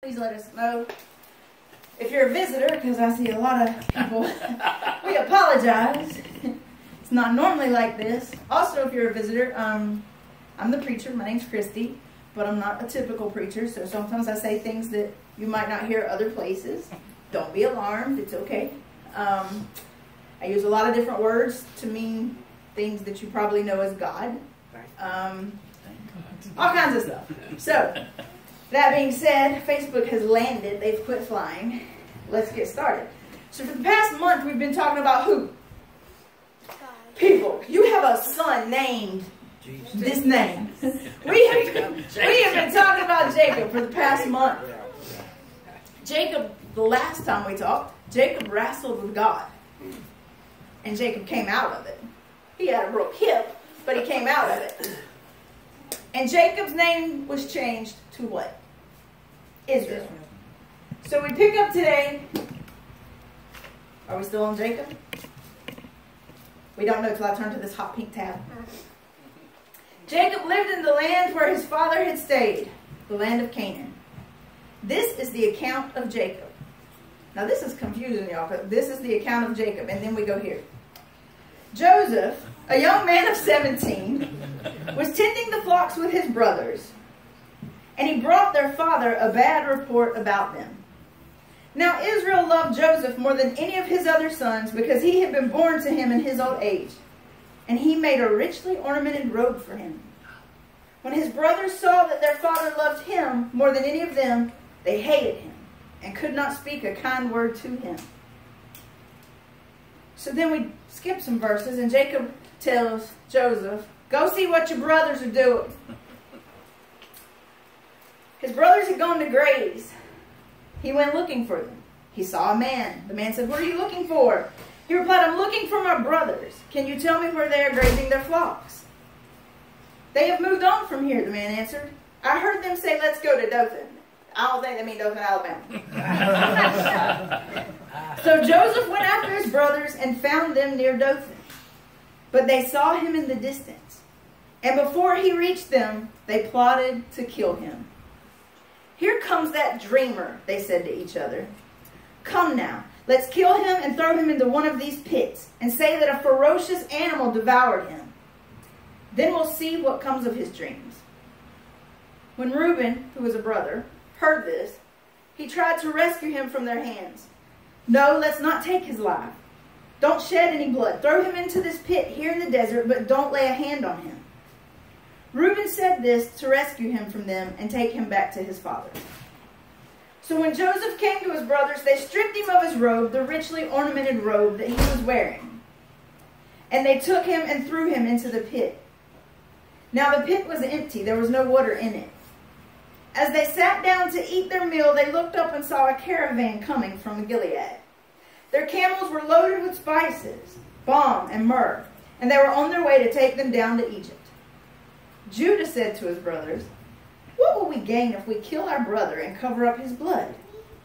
Please let us know if you're a visitor, because I see a lot of people. We apologize. It's not normally like this. Also, if you're a visitor, I'm the preacher. My name's Christy, but I'm not a typical preacher, so sometimes I say things that you might not hear other places. Don't be alarmed. It's okay. I use a lot of different words to mean things that you probably know as God. All kinds of stuff. So, that being said, Facebook has landed. They've quit flying. Let's get started. So for the past month, we've been talking about who? God. People. You have a son named this name. We have been talking about Jacob for the past month. Jacob, the last time we talked, Jacob wrestled with God. And Jacob came out of it. He had a broke hip, but he came out of it. And Jacob's name was changed to what? Israel. So we pick up today. Are we still on Jacob? We don't know till I turn to this hot pink tab. Jacob lived in the land where his father had stayed, the land of Canaan. This is the account of Jacob. Now this is confusing, y'all, but this is the account of Jacob, and then we go here. Joseph, a young man of 17, was tending the flocks with his brothers, and he brought their father a bad report about them. Now Israel loved Joseph more than any of his other sons, because he had been born to him in his old age, and he made a richly ornamented robe for him. When his brothers saw that their father loved him more than any of them, they hated him and could not speak a kind word to him. So then we skip some verses, and Jacob tells Joseph, go see what your brothers are doing. His brothers had gone to graze. He went looking for them. He saw a man. The man said, what are you looking for? He replied, I'm looking for my brothers. Can you tell me where they are grazing their flocks? They have moved on from here, the man answered. I heard them say, let's go to Dothan. I don't think they mean Dothan, Alabama. So Joseph went after his brothers and found them near Dothan. But they saw him in the distance. And before he reached them, they plotted to kill him. Here comes that dreamer, they said to each other. Come now, let's kill him and throw him into one of these pits, and say that a ferocious animal devoured him. Then we'll see what comes of his dreams. When Reuben, who was a brother, heard this, he tried to rescue him from their hands. No, let's not take his life. Don't shed any blood. Throw him into this pit here in the desert, but don't lay a hand on him. Reuben said this to rescue him from them and take him back to his father. So when Joseph came to his brothers, they stripped him of his robe, the richly ornamented robe that he was wearing. And they took him and threw him into the pit. Now the pit was empty. There was no water in it. As they sat down to eat their meal, they looked up and saw a caravan coming from Gilead. Their camels were loaded with spices, balm, and myrrh, and they were on their way to take them down to Egypt. Judah said to his brothers, what will we gain if we kill our brother and cover up his blood?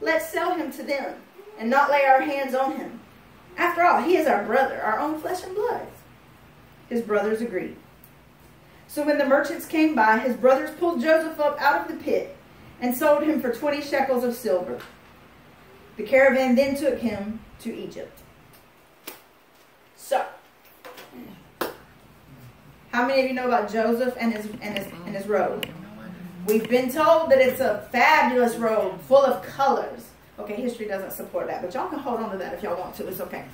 Let's sell him to them and not lay our hands on him. After all, he is our brother, our own flesh and blood. His brothers agreed. So when the merchants came by, his brothers pulled Joseph up out of the pit and sold him for 20 shekels of silver. The caravan then took him to Egypt. So, how many of you know about Joseph and his robe? We've been told that it's a fabulous robe full of colors. Okay, history doesn't support that, but y'all can hold on to that if y'all want to. It's okay.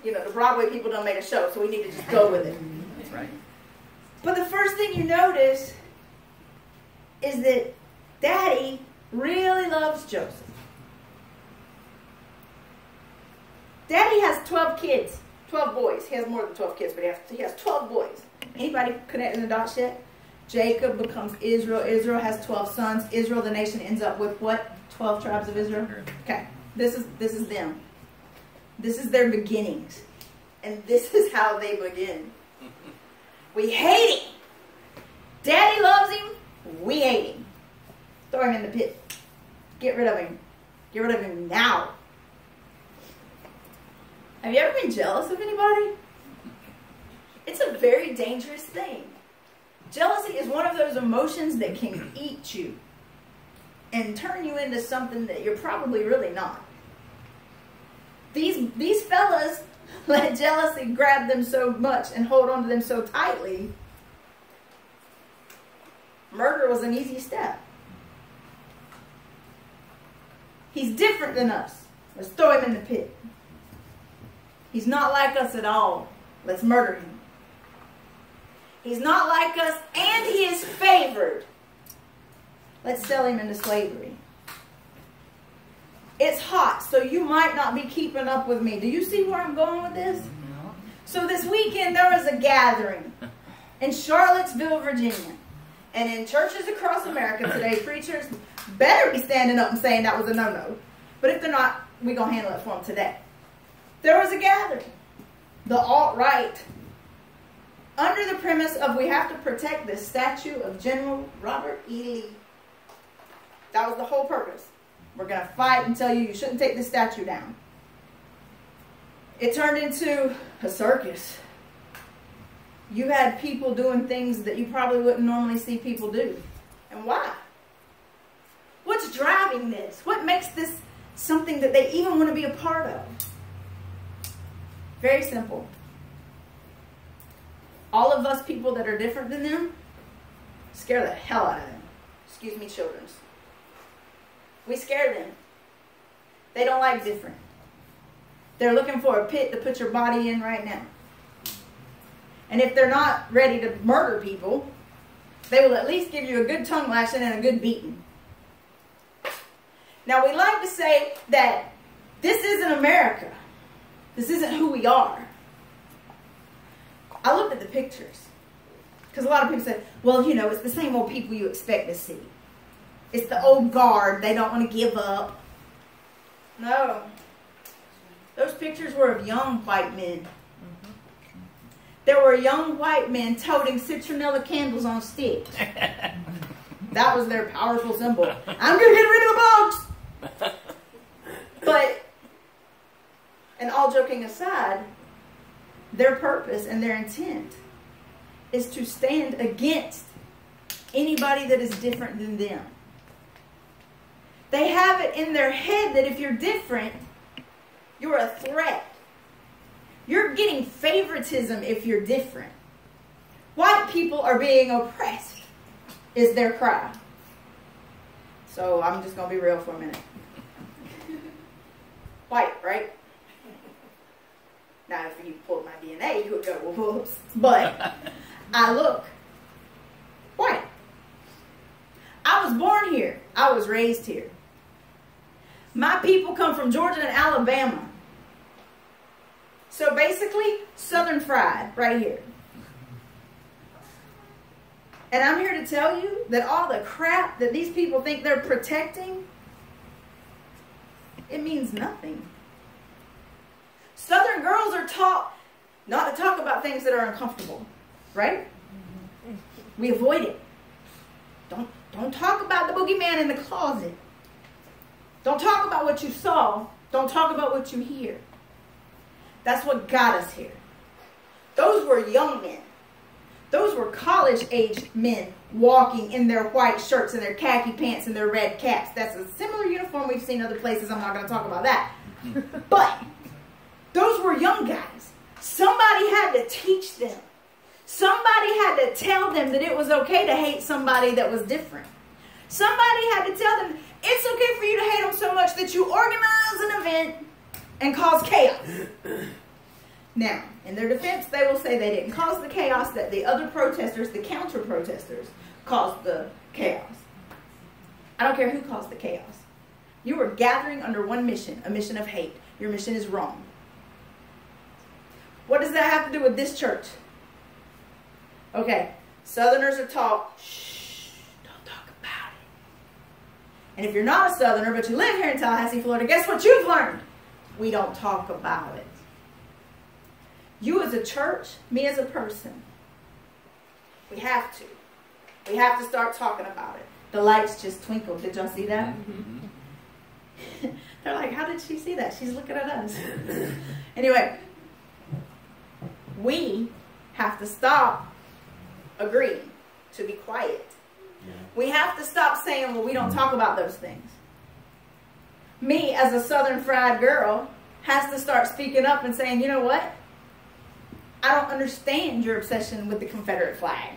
You know, the Broadway people don't make a show, so we need to just go with it. That's right. But the first thing you notice is that Daddy really loves Joseph. Daddy has 12 kids, 12 boys. He has more than 12 kids, but he has 12 boys. Anybody connecting the dots yet? Jacob becomes Israel. Israel has 12 sons. Israel, the nation, ends up with what? 12 tribes of Israel? Okay. This is them. This is their beginnings. And this is how they begin. We hate him. Daddy loves him. We hate him. Throw him in the pit. Get rid of him. Get rid of him now. Have you ever been jealous of anybody? It's a very dangerous thing. Jealousy is one of those emotions that can eat you. and turn you into something that you're probably really not. These fellas let jealousy grab them so much and hold on to them so tightly. Murder was an easy step. He's different than us. Let's throw him in the pit. He's not like us at all. Let's murder him. He's not like us, and he is favored. Let's sell him into slavery. It's hot, so you might not be keeping up with me. Do you see where I'm going with this? No. So this weekend there was a gathering in Charlottesville, Virginia. And in churches across America today, preachers better be standing up and saying that was a no-no. But if they're not, we're going to handle it for them today. There was a gathering. The alt-right, under the premise of we have to protect the statue of General Robert E. Lee. That was the whole purpose. We're going to fight and tell you you shouldn't take the statue down. It turned into a circus. You had people doing things that you probably wouldn't normally see people do. And why? What's driving this? What makes this something that they even want to be a part of? Very simple. All of us people that are different than them scare the hell out of them. Excuse me, children's. We scare them. They don't like different. They're looking for a pit to put your body in right now. And if they're not ready to murder people, they will at least give you a good tongue lashing and a good beating. Now, we like to say that this isn't America. This isn't who we are. I looked at the pictures. Because a lot of people say, well, you know, it's the same old people you expect to see. It's the old guard. They don't want to give up. No. Those pictures were of young white men. There were young white men toting citronella candles on sticks. That was their powerful symbol. I'm going to get rid of the bugs. But, and all joking aside, their purpose and their intent is to stand against anybody that is different than them. They have it in their head that if you're different, you're a threat. You're getting favoritism if you're different. White people are being oppressed is their cry. So I'm just going to be real for a minute. White, right? Now, if you pulled my DNA, you would go, well, whoops. But I look white. I was born here. I was raised here. My people come from Georgia and Alabama. So basically, Southern fried right here. And I'm here to tell you that all the crap that these people think they're protecting, it means nothing. Southern girls are taught not to talk about things that are uncomfortable, right? We avoid it. Don't talk about the boogeyman in the closet. Don't talk about what you saw. Don't talk about what you hear. That's what got us here. Those were young men. Those were college-age men walking in their white shirts and their khaki pants and their red caps. That's a similar uniform we've seen other places. I'm not going to talk about that. But those were young guys. Somebody had to teach them. Somebody had to tell them that it was okay to hate somebody that was different. Somebody had to tell them it's okay for you to hate them so much that you organize an event and cause chaos. Now, in their defense, they will say they didn't cause the chaos, that the other protesters, the counter-protesters, caused the chaos. I don't care who caused the chaos. You are gathering under one mission, a mission of hate. Your mission is wrong. What does that have to do with this church? Okay, Southerners are taught, shh, don't talk about it. And if you're not a Southerner, but you live here in Tallahassee, Florida, guess what you've learned? We don't talk about it. You as a church, me as a person, we have to. We have to start talking about it. The lights just twinkled. Did y'all see that? Mm-hmm. They're like, how did she see that? She's looking at us. Anyway, we have to stop agreeing to be quiet We have to stop saying, well, we don't talk about those things. Me, as a Southern fried girl, has to start speaking up and saying, you know what? I don't understand your obsession with the Confederate flag.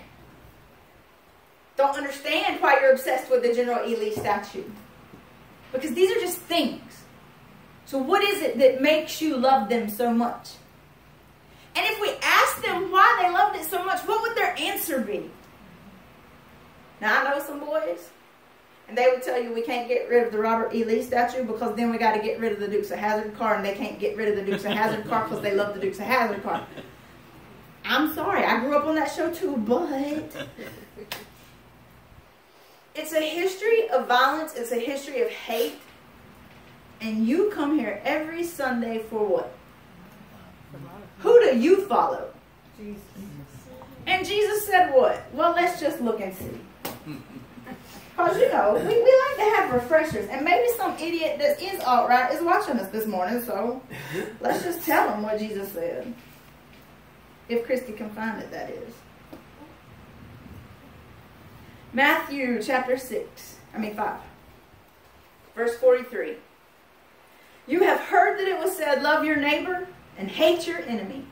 Don't understand why you're obsessed with the General Ely statue. Because these are just things. So what is it that makes you love them so much? And if we ask them why they loved it so much, what would their answer be? Now, I know some boys, and they would tell you we can't get rid of the Robert E. Lee statue because then we got to get rid of the Dukes of Hazzard car, and they can't get rid of the Dukes of Hazzard car because they love the Dukes of Hazzard car. I'm sorry, I grew up on that show too, but it's a history of violence. It's a history of hate. And you come here every Sunday for what? Who do you follow? Jesus. And Jesus said what? Well, let's just look and see. Because, you know, we like to have refreshers. And maybe some idiot that is alt-right is watching us this morning. So let's just tell them what Jesus said. If Christy can find it, that is. Matthew chapter 5. Verse 43. You have heard that it was said, love your neighbor and hate your enemy.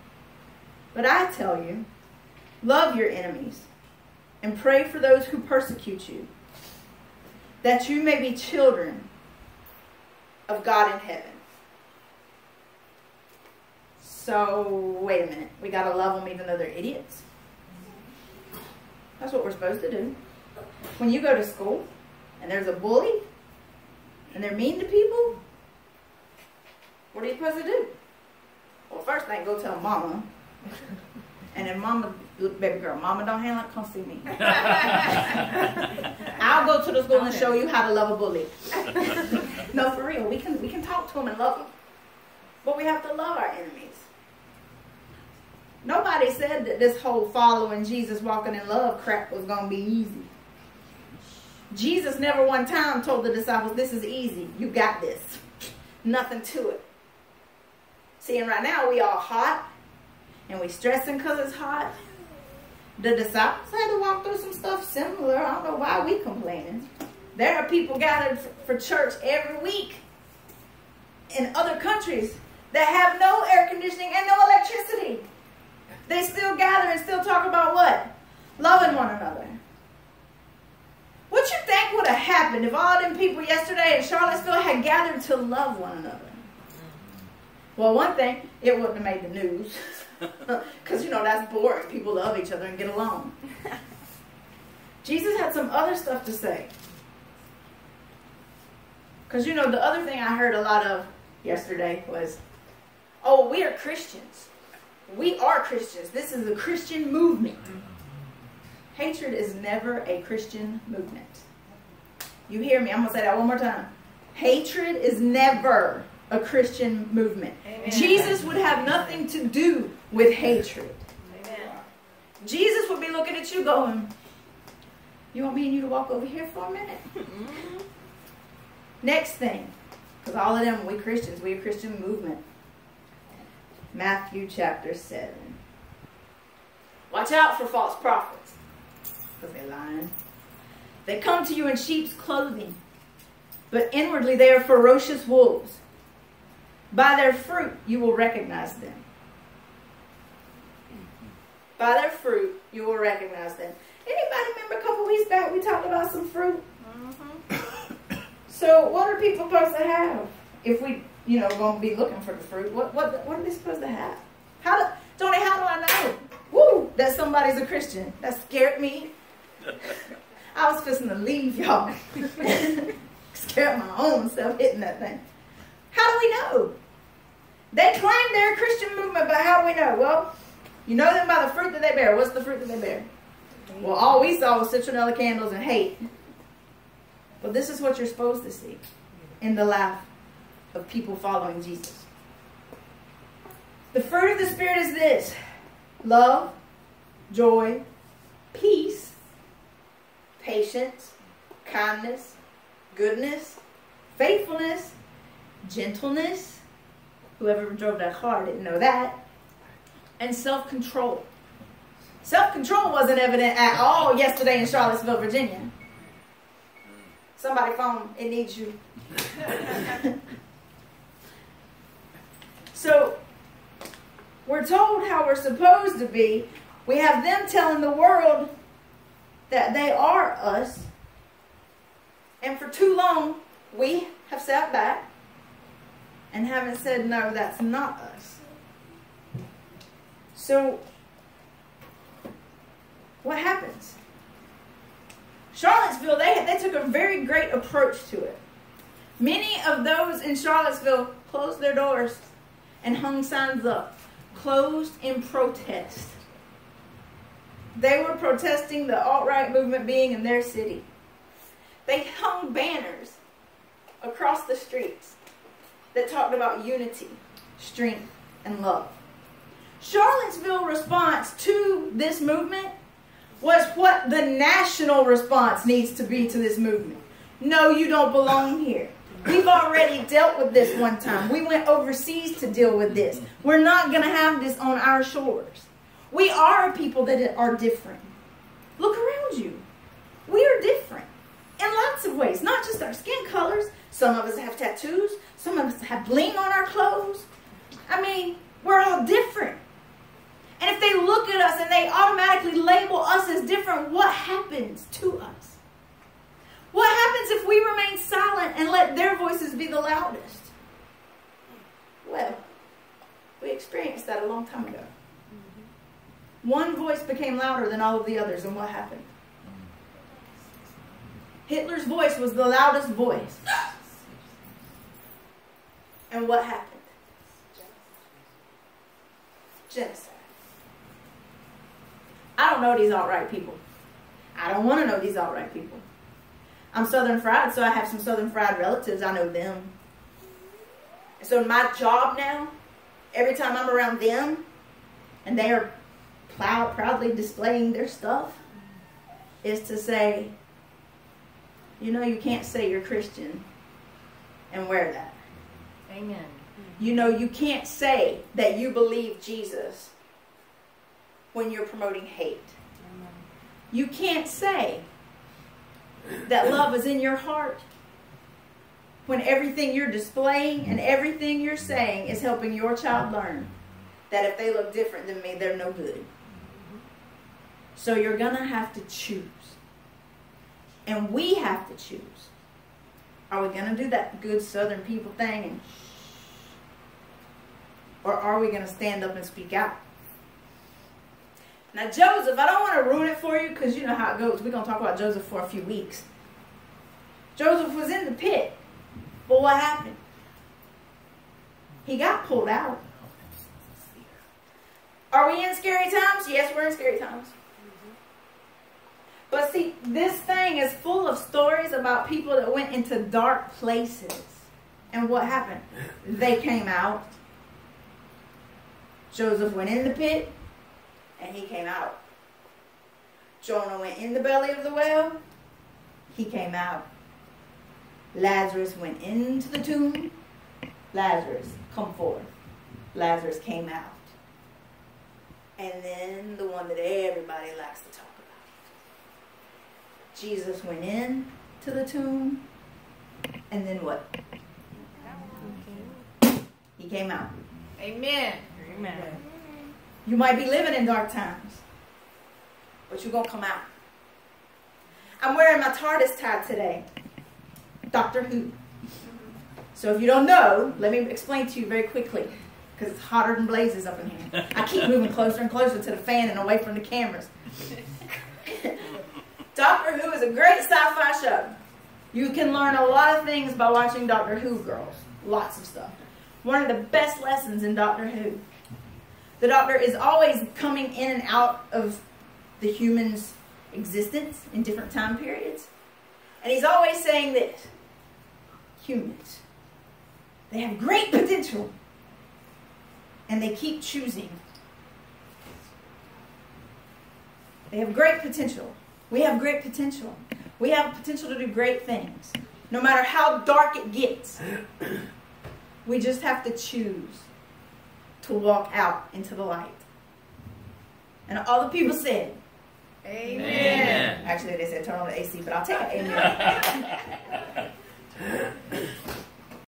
But I tell you, love your enemies and pray for those who persecute you, that you may be children of God in heaven. So, wait a minute. We got to love them even though they're idiots? That's what we're supposed to do. When you go to school and there's a bully and they're mean to people, what are you supposed to do? Well, first thing, go tell mama. And then mama, baby girl, mama don't handle it, come see me. I'll go to the school and show you how to love a bully. No, for real, we can talk to them and love them. But we have to love our enemies. Nobody said that this whole following Jesus, walking in love crap was going to be easy. Jesus never one time told the disciples, this is easy. You got this. Nothing to it. See, and right now we all hot. And we stressing because it's hot. The disciples had to walk through some stuff similar. I don't know why we complaining. There are people gathered for church every week in other countries that have no air conditioning and no electricity. They still gather and still talk about what? Loving one another. What you think would have happened if all them people yesterday in Charlottesville had gathered to love one another? Well, one thing, it wouldn't have made the news. Because, you know, that's boring. People love each other and get along. Jesus had some other stuff to say. Because, you know, the other thing I heard a lot of yesterday was, oh, we are Christians. We are Christians. This is a Christian movement. Hatred is never a Christian movement. You hear me? I'm going to say that one more time. Hatred is never a Christian movement. Amen. Jesus would have nothing to do with hatred. Amen. Jesus would be looking at you going, you want me and you to walk over here for a minute? Mm-hmm. Next thing, because all of them, we Christians, we a Christian movement. Matthew chapter 7. Watch out for false prophets, because they're lying. They come to you in sheep's clothing, but inwardly they are ferocious wolves. By their fruit you will recognize them. By their fruit you will recognize them. Anybody remember a couple weeks back we talked about some fruit? Mm-hmm. So what are people supposed to have if we, you know, going to be looking for the fruit? What are they supposed to have? Tony, how do I know? Woo, that somebody's a Christian. That scared me. I was fixing to leave, y'all. Scared my own self hitting that thing. How do we know? They claim they're a Christian movement, but how do we know? Well, you know them by the fruit that they bear. What's the fruit that they bear? Well, all we saw was citronella candles and hate. Well, this is what you're supposed to see in the life of people following Jesus. The fruit of the Spirit is this: love, joy, peace, patience, kindness, goodness, faithfulness, gentleness. Whoever drove that car didn't know that. And self-control. Self-control wasn't evident at all yesterday in Charlottesville, Virginia. Somebody phone, it needs you. So, we're told how we're supposed to be. We have them telling the world that they are us. And for too long, we have sat back and haven't said, no, that's not us. So, what happens? Charlottesville, they took a very great approach to it. Many of those in Charlottesville closed their doors and hung signs up, closed in protest. They were protesting the alt-right movement being in their city. They hung banners across the streets that talked about unity, strength, and love. Charlottesville response to this movement was what the national response needs to be to this movement. No, you don't belong here. We've already dealt with this one time. We went overseas to deal with this. We're not going to have this on our shores. We are a people that are different. Look around you. We are different in lots of ways, not just our skin colors. Some of us have tattoos. Some of us have bling on our clothes. I mean, we're all different. And if they look at us and they automatically label us as different, what happens to us? What happens if we remain silent and let their voices be the loudest? Well, we experienced that a long time ago. One voice became louder than all of the others, and what happened? Hitler's voice was the loudest voice. And what happened? Genocide. I don't know these alt-right people. I don't want to know these alt-right people. I'm Southern Fried, so I have some Southern Fried relatives. I know them. And so my job now, every time I'm around them, and they are proudly displaying their stuff, is to say, you know, you can't say you're Christian and wear that. Amen. You know, you can't say that you believe Jesus when you're promoting hate. Amen. You can't say that love is in your heart when everything you're displaying and everything you're saying is helping your child learn that if they look different than me, they're no good. So you're going to have to choose. And we have to choose. Are we going to do that good Southern people thing and or are we going to stand up and speak out? Now, Joseph, I don't want to ruin it for you because you know how it goes. We're going to talk about Joseph for a few weeks. Joseph was in the pit. But what happened? He got pulled out. Are we in scary times? Yes, we're in scary times. But see, this thing is full of stories about people that went into dark places. And what happened? They came out. Joseph went in the pit, and he came out. Jonah went in the belly of the whale. He came out. Lazarus went into the tomb. Lazarus, come forth. Lazarus came out. And then the one that everybody likes to talk about. Jesus went in to the tomb. And then what? He came out. Amen. Amen. You might be living in dark times, but you're going to come out. I'm wearing my TARDIS tie today. Doctor Who. So if you don't know, let me explain to you very quickly, because it's hotter than blazes up in here. I keep moving closer and closer to the fan and away from the cameras. Doctor Who is a great sci-fi show. You can learn a lot of things by watching Doctor Who, girls. Lots of stuff. One of the best lessons in Doctor Who. The Doctor is always coming in and out of the human's existence in different time periods. And he's always saying this. Humans, they have great potential. And they keep choosing. They have great potential. We have great potential. We have potential to do great things. No matter how dark it gets. We just have to choose to walk out into the light. And all the people said, Amen. Actually, they said turn on the AC, but I'll take an amen.